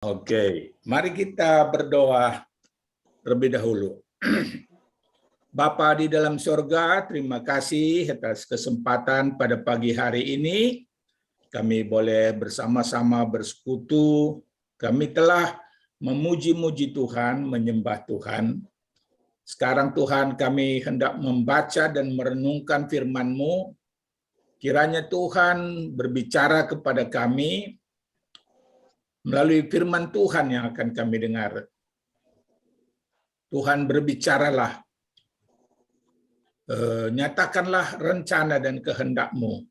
Oke, mari kita berdoa terlebih dahulu. Bapa di dalam surga, terima kasih atas kesempatan pada pagi hari ini. Kami boleh bersama-sama bersekutu. Kami telah memuji-muji Tuhan, menyembah Tuhan. Sekarang Tuhan, kami hendak membaca dan merenungkan firman-Mu. Kiranya Tuhan berbicara kepada kami melalui firman Tuhan yang akan kami dengar. Tuhan berbicaralah, nyatakanlah rencana dan kehendak-Mu,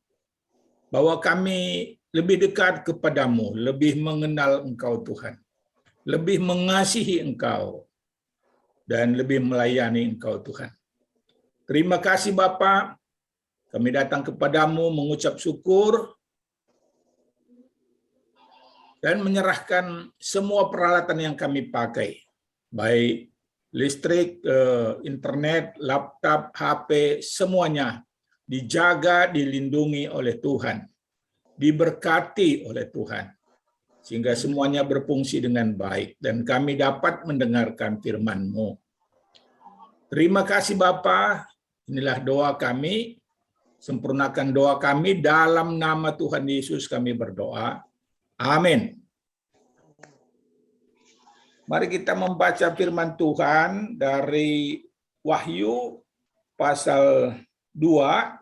bahwa kami lebih dekat kepadamu, lebih mengenal Engkau Tuhan, lebih mengasihi Engkau, dan lebih melayani Engkau Tuhan. Terima kasih Bapa, kami datang kepadamu mengucap syukur, dan menyerahkan semua peralatan yang kami pakai, baik listrik, internet, laptop, HP, semuanya dijaga, dilindungi oleh Tuhan, diberkati oleh Tuhan, sehingga semuanya berfungsi dengan baik, dan kami dapat mendengarkan firman-Mu. Terima kasih Bapa, inilah doa kami, sempurnakan doa kami, dalam nama Tuhan Yesus kami berdoa. Amin. Mari kita membaca firman Tuhan dari Wahyu pasal 2.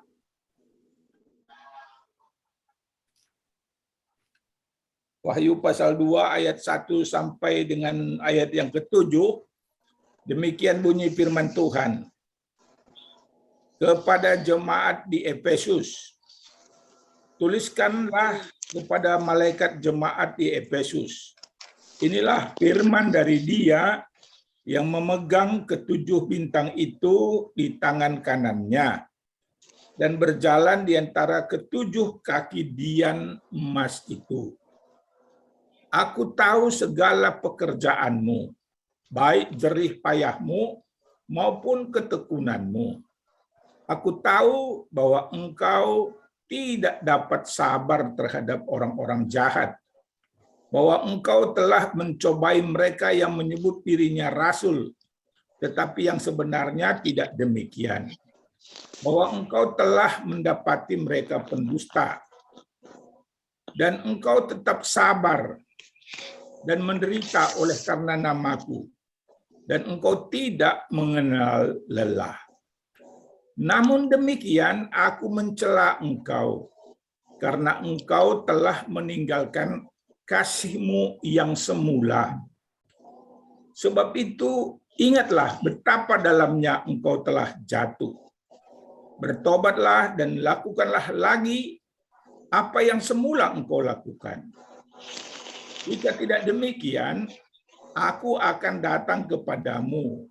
Wahyu pasal 2 ayat 1 sampai dengan ayat yang ke-7. Demikian bunyi firman Tuhan. Kepada jemaat di Efesus, tuliskanlah kepada malaikat jemaat di Efesus. Inilah firman dari Dia yang memegang ketujuh bintang itu di tangan kanannya dan berjalan di antara ketujuh kaki dian emas itu. Aku tahu segala pekerjaanmu, baik jerih payahmu maupun ketekunanmu. Aku tahu bahwa engkau tidak dapat sabar terhadap orang-orang jahat, bahwa engkau telah mencobai mereka yang menyebut dirinya rasul, tetapi yang sebenarnya tidak demikian. Bahwa engkau telah mendapati mereka pendusta, dan engkau tetap sabar dan menderita oleh karena namaku, dan engkau tidak mengenal lelah. Namun demikian aku mencela engkau, karena engkau telah meninggalkan kasihmu yang semula. Sebab itu ingatlah betapa dalamnya engkau telah jatuh. Bertobatlah dan lakukanlah lagi apa yang semula engkau lakukan. Jika tidak demikian, aku akan datang kepadamu,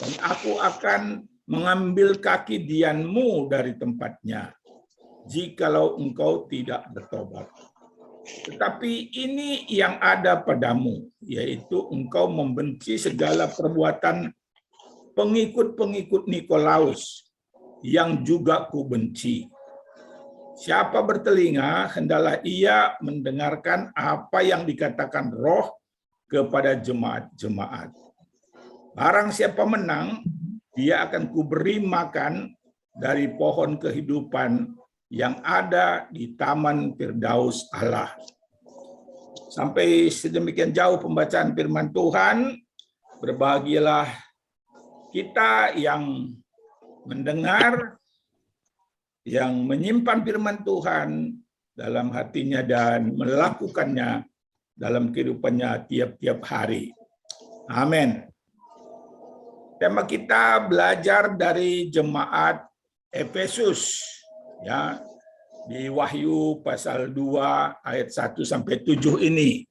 dan aku akan mengambil kaki dianmu dari tempatnya, jikalau engkau tidak bertobat. Tetapi ini yang ada padamu, yaitu engkau membenci segala perbuatan pengikut-pengikut Nikolaus, yang juga kubenci. Siapa bertelinga, hendaklah ia mendengarkan apa yang dikatakan Roh kepada jemaat-jemaat. Barang siapa menang, dia akan kuberi makan dari pohon kehidupan yang ada di Taman Firdaus Allah. Sampai sedemikian jauh pembacaan firman Tuhan. Berbahagialah kita yang mendengar, yang menyimpan firman Tuhan dalam hatinya dan melakukannya dalam kehidupannya tiap-tiap hari. Amin. Tema kita belajar dari jemaat Efesus, ya, di Wahyu pasal 2 ayat 1 sampai 7 ini.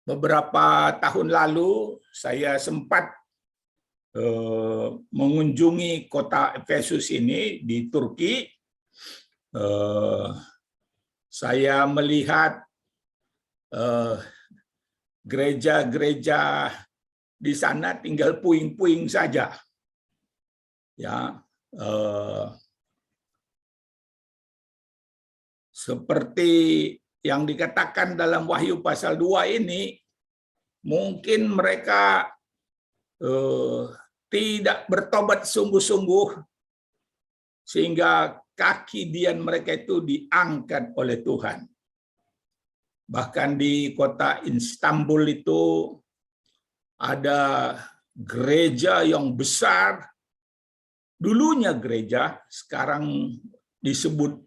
Beberapa tahun lalu saya sempat mengunjungi kota Efesus ini di Turki. Saya melihat gereja-gereja di sana tinggal puing-puing saja, ya. Seperti yang dikatakan dalam Wahyu pasal 2 ini, mungkin mereka tidak bertobat sungguh-sungguh sehingga kaki dian mereka itu diangkat oleh Tuhan. Bahkan di kota Istanbul itu ada gereja yang besar. Dulunya gereja, sekarang disebut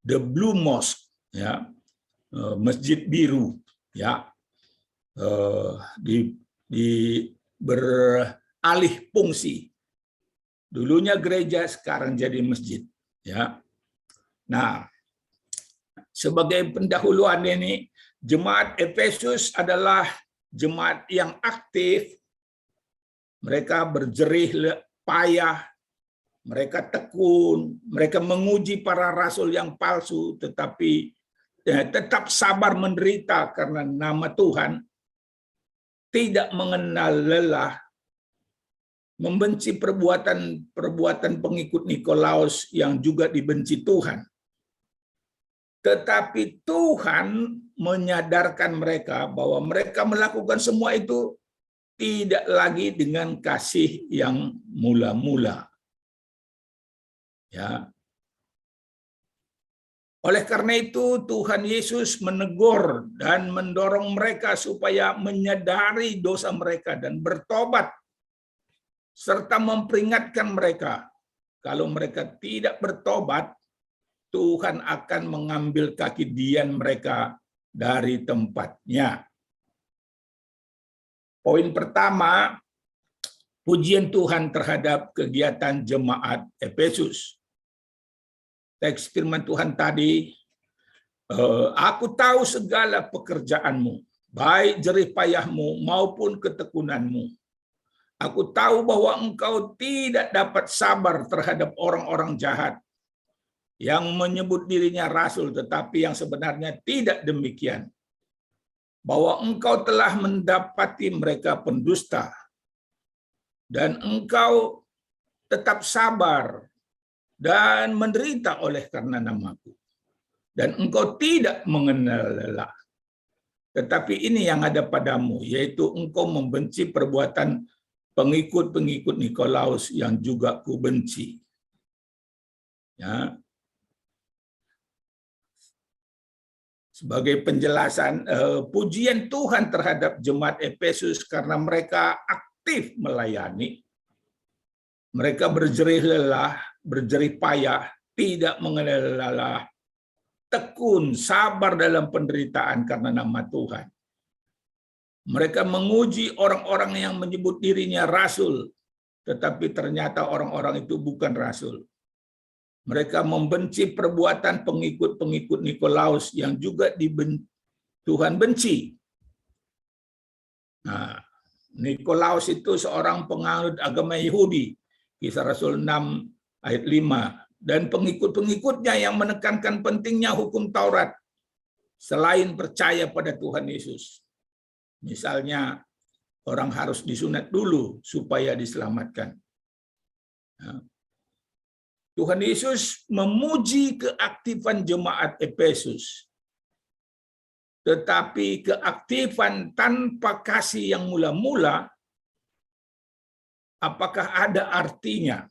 The Blue Mosque, ya, Masjid Biru, ya, beralih fungsi. Dulunya gereja, sekarang jadi masjid, ya. Nah, sebagai pendahuluan ini, jemaat Efesus adalah jemaat yang aktif. Mereka berjerih payah, mereka tekun, mereka menguji para rasul yang palsu, tetapi tetap sabar menderita karena nama Tuhan, tidak mengenal lelah, membenci perbuatan pengikut Nikolaus yang juga dibenci Tuhan. Tetapi Tuhan menyadarkan mereka bahwa mereka melakukan semua itu tidak lagi dengan kasih yang mula-mula. Ya. Oleh karena itu Tuhan Yesus menegur dan mendorong mereka supaya menyadari dosa mereka dan bertobat, serta memperingatkan mereka kalau mereka tidak bertobat, Tuhan akan mengambil kaki dian mereka dari tempatnya. Poin pertama, pujian Tuhan terhadap kegiatan jemaat Efesus. Teks firman Tuhan tadi, aku tahu segala pekerjaanmu, baik jerih payahmu maupun ketekunanmu. Aku tahu bahwa engkau tidak dapat sabar terhadap orang-orang jahat yang menyebut dirinya rasul, tetapi yang sebenarnya tidak demikian. Bahwa engkau telah mendapati mereka pendusta, dan engkau tetap sabar dan menderita oleh karena namaku. Dan engkau tidak mengenal lelah. Tetapi ini yang ada padamu, yaitu engkau membenci perbuatan pengikut-pengikut Nikolaus yang juga kubenci. Ya. Sebagai penjelasan, pujian Tuhan terhadap jemaat Efesus karena mereka aktif melayani, mereka berjerih lelah, berjerih payah, tidak mengenal lelah, tekun, sabar dalam penderitaan karena nama Tuhan. Mereka menguji orang-orang yang menyebut dirinya rasul, tetapi ternyata orang-orang itu bukan rasul. Mereka membenci perbuatan pengikut-pengikut Nikolaus yang juga Tuhan benci. Nah, Nikolaus itu seorang penganut agama Yahudi, Kisah Rasul 6 ayat 5, dan pengikut-pengikutnya yang menekankan pentingnya hukum Taurat selain percaya pada Tuhan Yesus. Misalnya, orang harus disunat dulu supaya diselamatkan. Nah, Tuhan Yesus memuji keaktifan jemaat Efesus. Tetapi keaktifan tanpa kasih yang mula-mula, apakah ada artinya?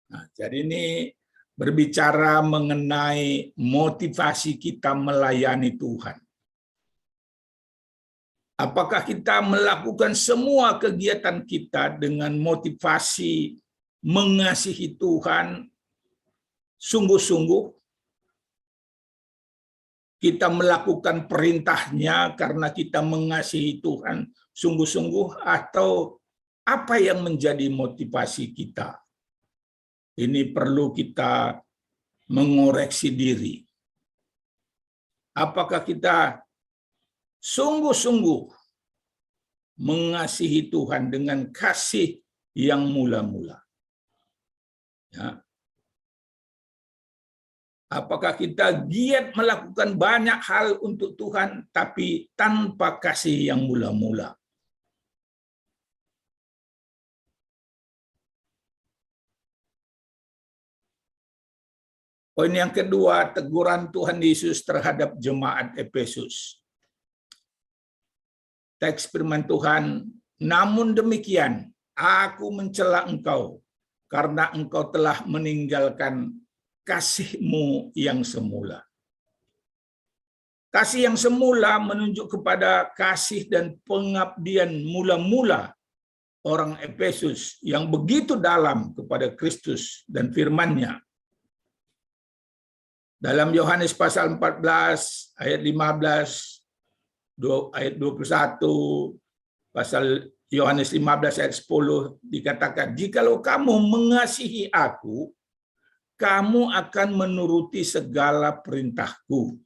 Nah, jadi ini berbicara mengenai motivasi kita melayani Tuhan. Apakah kita melakukan semua kegiatan kita dengan motivasi mengasihi Tuhan sungguh-sungguh? Kita melakukan perintahnya karena kita mengasihi Tuhan sungguh-sungguh, atau apa yang menjadi motivasi kita? Ini perlu kita mengoreksi diri. Apakah kita sungguh-sungguh mengasihi Tuhan dengan kasih yang mula-mula? Ya. Apakah kita giat melakukan banyak hal untuk Tuhan, tapi tanpa kasih yang mula-mula? Poin yang kedua, teguran Tuhan Yesus terhadap jemaat Efesus. Teks firman Tuhan, namun demikian, aku mencela engkau, karena engkau telah meninggalkan kasihmu yang semula. Kasih yang semula menunjuk kepada kasih dan pengabdian mula-mula orang Efesus yang begitu dalam kepada Kristus dan firman-Nya. Dalam Yohanes pasal 14 ayat 15, ayat 21, pasal Yohanes 15 ayat 10 dikatakan, jikalau kamu mengasihi aku, kamu akan menuruti segala perintahku.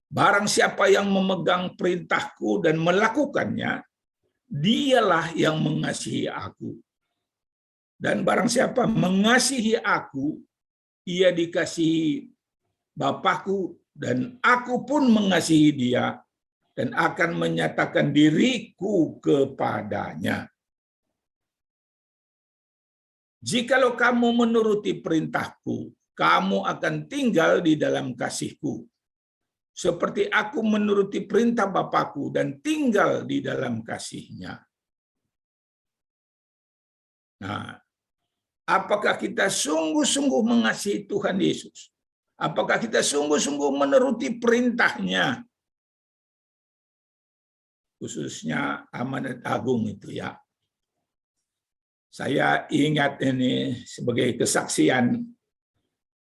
Barang siapa yang memegang perintahku dan melakukannya, dialah yang mengasihi aku. Dan barang siapa mengasihi aku, ia dikasihi Bapakku, dan aku pun mengasihi dia dan akan menyatakan diriku kepadanya. Jikalau kamu menuruti perintahku, kamu akan tinggal di dalam kasihku. Seperti aku menuruti perintah Bapakku dan tinggal di dalam kasihnya. Nah, apakah kita sungguh-sungguh mengasihi Tuhan Yesus? Apakah kita sungguh-sungguh menuruti perintahnya? Khususnya amanat agung itu ya. Saya ingat ini sebagai kesaksian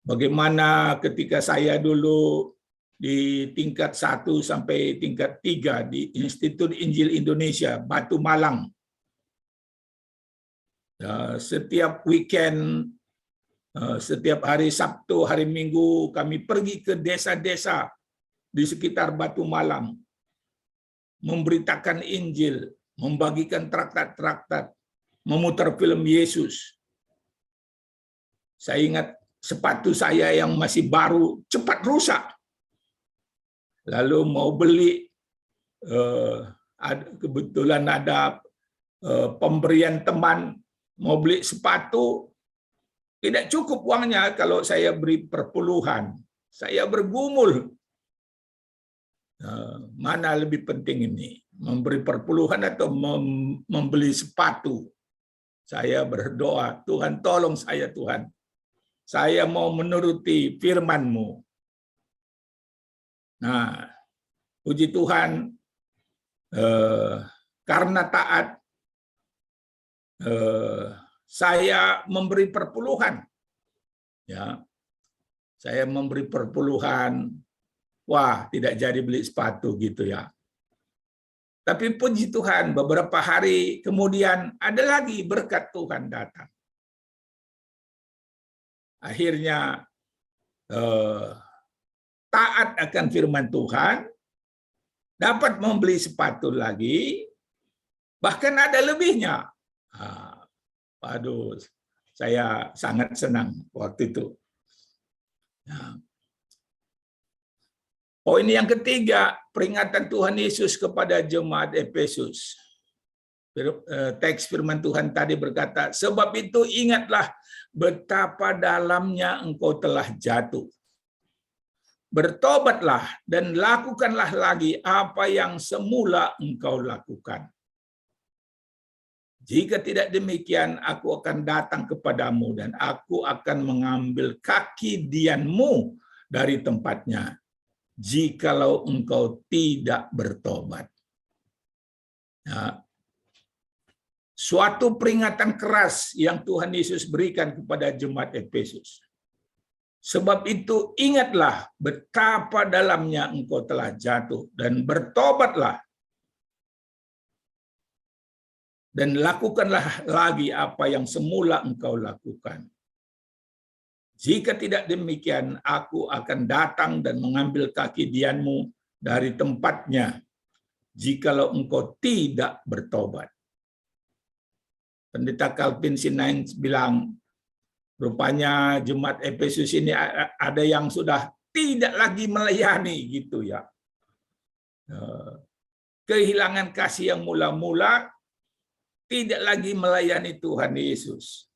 bagaimana ketika saya dulu di tingkat 1 sampai tingkat 3 di Institut Injil Indonesia, Batu Malang. Setiap weekend, setiap hari Sabtu, hari Minggu, kami pergi ke desa-desa di sekitar Batu Malang, memberitakan Injil, membagikan traktat-traktat, memutar film Yesus. Saya ingat sepatu saya yang masih baru cepat rusak. Lalu mau beli, kebetulan ada pemberian teman, mau beli sepatu, tidak cukup uangnya kalau saya beri perpuluhan. Saya bergumul. Mana lebih penting ini? Memberi perpuluhan atau membeli sepatu? Saya berdoa, Tuhan tolong saya Tuhan. Saya mau menuruti firman-Mu. Nah, puji Tuhan, karena taat, saya memberi perpuluhan. Ya, saya memberi perpuluhan. Wah, tidak jadi beli sepatu gitu ya. Tapi puji Tuhan, beberapa hari kemudian ada lagi berkat Tuhan datang. Akhirnya taat akan firman Tuhan, dapat membeli sepatu lagi, bahkan ada lebihnya. Waduh, saya sangat senang waktu itu. Nah, poin yang ketiga, peringatan Tuhan Yesus kepada jemaat Efesus. Teks firman Tuhan tadi berkata, sebab itu ingatlah betapa dalamnya engkau telah jatuh. Bertobatlah dan lakukanlah lagi apa yang semula engkau lakukan. Jika tidak demikian, aku akan datang kepadamu dan aku akan mengambil kaki dianmu dari tempatnya, jikalau engkau tidak bertobat. Nah, suatu peringatan keras yang Tuhan Yesus berikan kepada jemaat Efesus. Sebab itu ingatlah betapa dalamnya engkau telah jatuh dan bertobatlah dan lakukanlah lagi apa yang semula engkau lakukan. Jika tidak demikian, aku akan datang dan mengambil kaki dianmu dari tempatnya, jikalau engkau tidak bertobat. Pendeta Calvin Sinain bilang, rupanya jemaat Efesus ini ada yang sudah tidak lagi melayani gitu ya. Kehilangan kasih yang mula-mula, tidak lagi melayani Tuhan Yesus.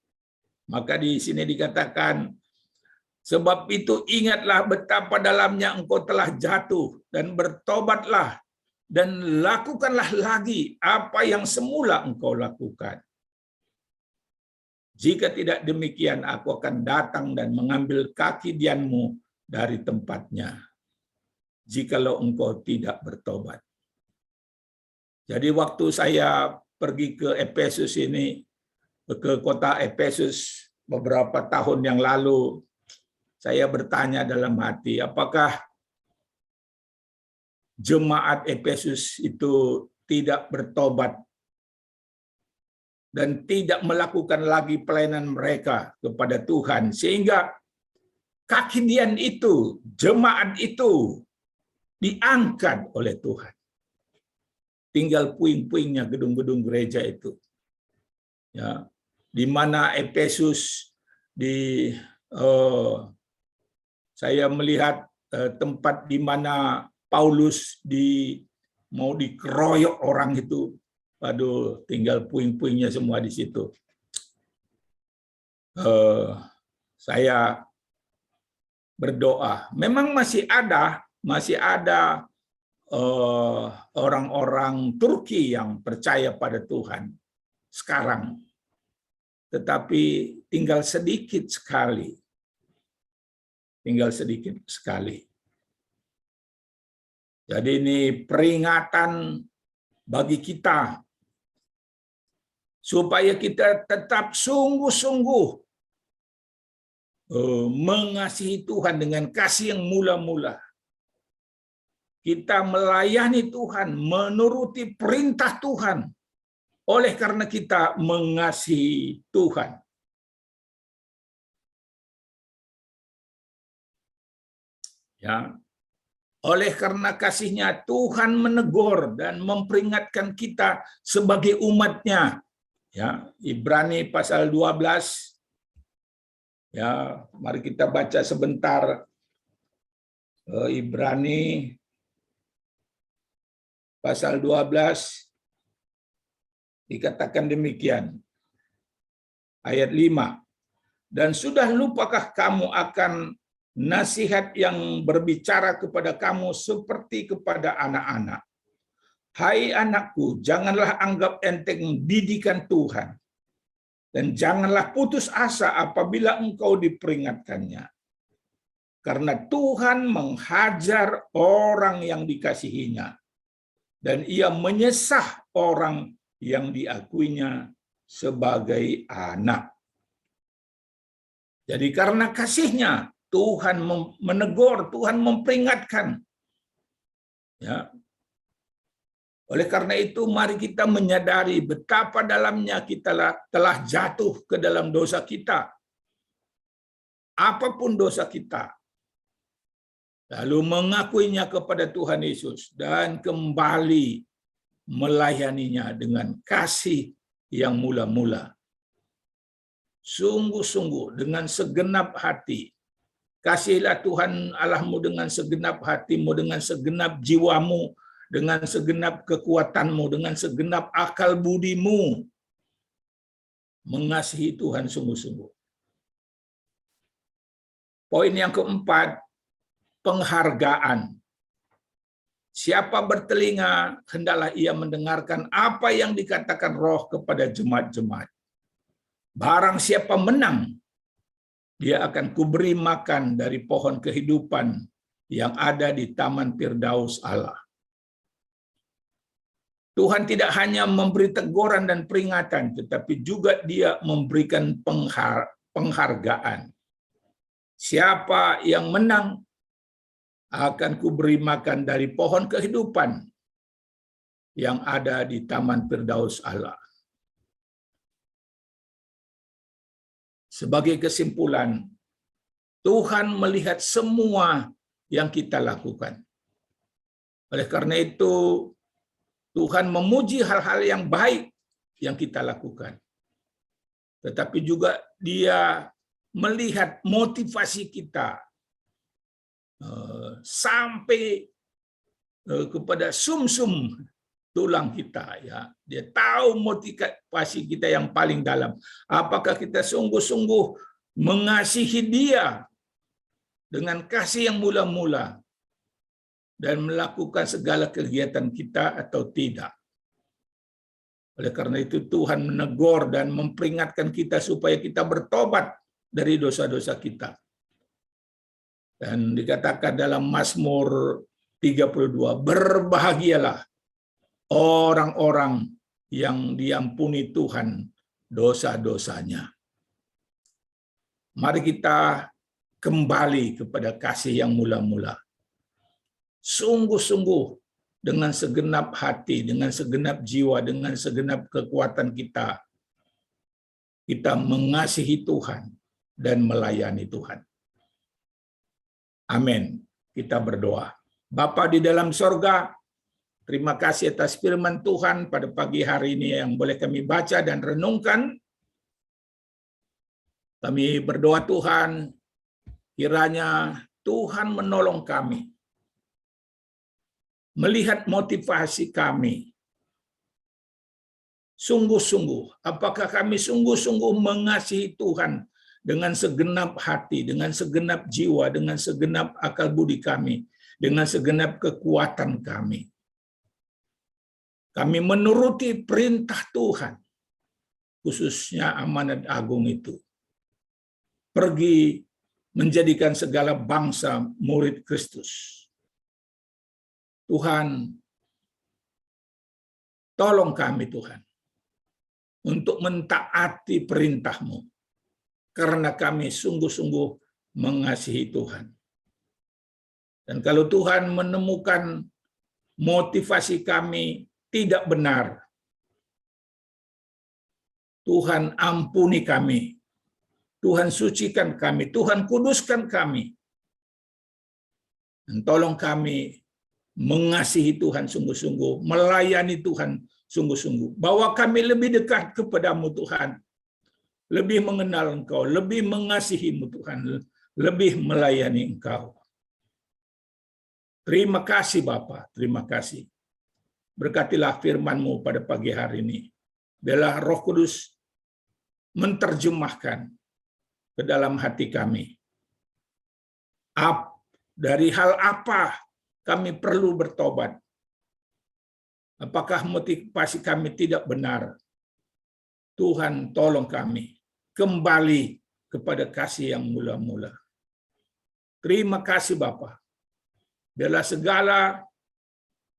Maka di sini dikatakan Sebab itu ingatlah betapa dalamnya engkau telah jatuh, dan bertobatlah, dan lakukanlah lagi apa yang semula engkau lakukan. Jika tidak demikian, aku akan datang dan mengambil kaki dianmu dari tempatnya, jikalau engkau tidak bertobat. Jadi waktu saya pergi ke Efesus ini, ke kota Efesus beberapa tahun yang lalu, saya bertanya dalam hati, apakah jemaat Efesus itu tidak bertobat dan tidak melakukan lagi pelayanan mereka kepada Tuhan, sehingga kaki dian itu, jemaat itu diangkat oleh Tuhan. Tinggal puing-puingnya gedung-gedung gereja itu. Ya, di mana Efesus saya melihat tempat di mana Paulus mau dikeroyok orang itu, aduh, tinggal puing-puingnya semua di situ. Saya berdoa, memang masih ada orang-orang Turki yang percaya pada Tuhan sekarang, tetapi tinggal sedikit sekali. Jadi ini peringatan bagi kita supaya kita tetap sungguh-sungguh mengasihi Tuhan dengan kasih yang mula-mula. Kita melayani Tuhan, menuruti perintah Tuhan, oleh karena kita mengasihi Tuhan. Ya, oleh karena kasih-Nya Tuhan menegur dan memperingatkan kita sebagai umat-Nya. Ya, Ibrani pasal 12. Ya, mari kita baca sebentar. Ibrani pasal 12 dikatakan demikian. Ayat 5. Dan sudah lupakah kamu akan nasihat yang berbicara kepada kamu seperti kepada anak-anak? Hai anakku, janganlah anggap enteng didikan Tuhan, dan janganlah putus asa apabila engkau diperingatkannya. Karena Tuhan menghajar orang yang dikasihinya, dan Ia menyesah orang yang diakuinya sebagai anak. Jadi karena kasih-Nya, Tuhan menegur, Tuhan memperingatkan. Ya. Oleh karena itu, mari kita menyadari betapa dalamnya kita telah jatuh ke dalam dosa kita. Apapun dosa kita. Lalu mengakuinya kepada Tuhan Yesus dan kembali melayaninya dengan kasih yang mula-mula. Sungguh-sungguh dengan segenap hati. Kasihilah Tuhan Allahmu dengan segenap hatimu, dengan segenap jiwamu, dengan segenap kekuatanmu, dengan segenap akal budimu. Mengasihi Tuhan sungguh-sungguh. Poin yang keempat, penghargaan. Siapa bertelinga, hendaklah ia mendengarkan apa yang dikatakan Roh kepada jemaat-jemaat. Barang siapa menang, dia akan kuberi makan dari pohon kehidupan yang ada di Taman Firdaus Allah. Tuhan tidak hanya memberi teguran dan peringatan, tetapi juga Dia memberikan penghargaan. Siapa yang menang, akan kuberi makan dari pohon kehidupan yang ada di Taman Firdaus Allah. Sebagai kesimpulan, Tuhan melihat semua yang kita lakukan. Oleh karena itu, Tuhan memuji hal-hal yang baik yang kita lakukan. Tetapi juga Dia melihat motivasi kita sampai kepada sumsum tulang kita, ya. Dia tahu motivasi kita yang paling dalam. Apakah kita sungguh-sungguh mengasihi Dia dengan kasih yang mula-mula dan melakukan segala kegiatan kita atau tidak. Oleh karena itu Tuhan menegur dan memperingatkan kita supaya kita bertobat dari dosa-dosa kita. Dan dikatakan dalam Mazmur 32, berbahagialah orang-orang yang diampuni Tuhan dosa-dosanya. Mari kita kembali kepada kasih yang mula-mula. Sungguh-sungguh dengan segenap hati, dengan segenap jiwa, dengan segenap kekuatan kita mengasihi Tuhan dan melayani Tuhan. Amin. Kita berdoa. Bapa di dalam sorga, terima kasih atas firman Tuhan pada pagi hari ini yang boleh kami baca dan renungkan. Kami berdoa Tuhan, kiranya Tuhan menolong kami, melihat motivasi kami. Sungguh-sungguh, apakah kami sungguh-sungguh mengasihi Tuhan dengan segenap hati, dengan segenap jiwa, dengan segenap akal budi kami, dengan segenap kekuatan kami. Kami menuruti perintah Tuhan, khususnya amanat agung itu. Pergi menjadikan segala bangsa murid Kristus. Tuhan, tolong kami Tuhan, untuk mentaati perintah-Mu, karena kami sungguh-sungguh mengasihi Tuhan. Dan kalau Tuhan menemukan motivasi kami tidak benar, Tuhan ampuni kami, Tuhan sucikan kami, Tuhan kuduskan kami. Dan tolong kami mengasihi Tuhan sungguh-sungguh, melayani Tuhan sungguh-sungguh. Bawa kami lebih dekat kepadamu Tuhan, lebih mengenal Engkau, lebih mengasihi-Mu Tuhan, lebih melayani Engkau. Terima kasih Bapa, terima kasih. Berkatilah firman-Mu pada pagi hari ini. Biarlah Roh Kudus menterjemahkan ke dalam hati kami. Dari hal apa kami perlu bertobat? Apakah motivasi kami tidak benar? Tuhan tolong kami kembali kepada kasih yang mula-mula. Terima kasih Bapa. Biarlah segala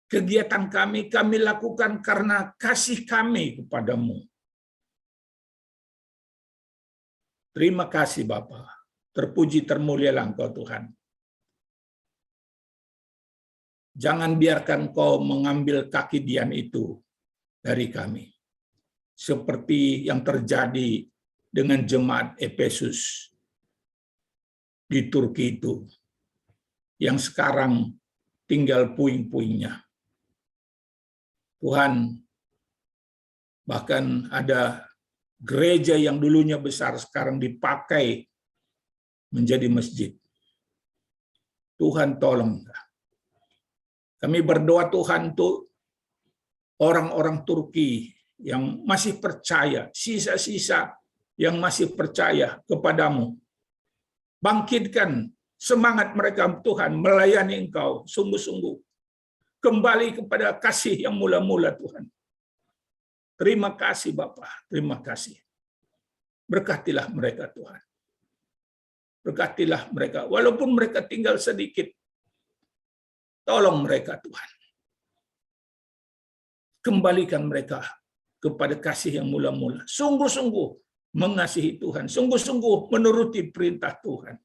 kegiatan kami lakukan karena kasih kami kepadamu. Terima kasih Bapa. Terpuji termulialah Engkau Tuhan. Jangan biarkan Kau mengambil kaki dian itu dari kami. Seperti yang terjadi dengan jemaat Efesus di Turki itu, yang sekarang tinggal puing-puingnya. Tuhan, bahkan ada gereja yang dulunya besar sekarang dipakai menjadi masjid. Tuhan tolong. Kami berdoa Tuhan untuk orang-orang Turki yang masih percaya, sisa-sisa yang masih percaya kepadamu. Bangkitkan semangat mereka Tuhan, melayani Engkau sungguh-sungguh. Kembali kepada kasih yang mula-mula Tuhan. Terima kasih Bapa, terima kasih. Berkatilah mereka Tuhan. Berkatilah mereka, walaupun mereka tinggal sedikit. Tolong mereka Tuhan. Kembalikan mereka kepada kasih yang mula-mula. Sungguh-sungguh mengasihi Tuhan. Sungguh-sungguh menuruti perintah Tuhan.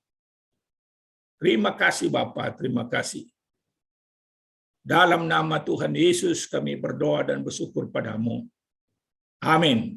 Terima kasih Bapa, terima kasih. Dalam nama Tuhan Yesus kami berdoa dan bersyukur padamu. Amin.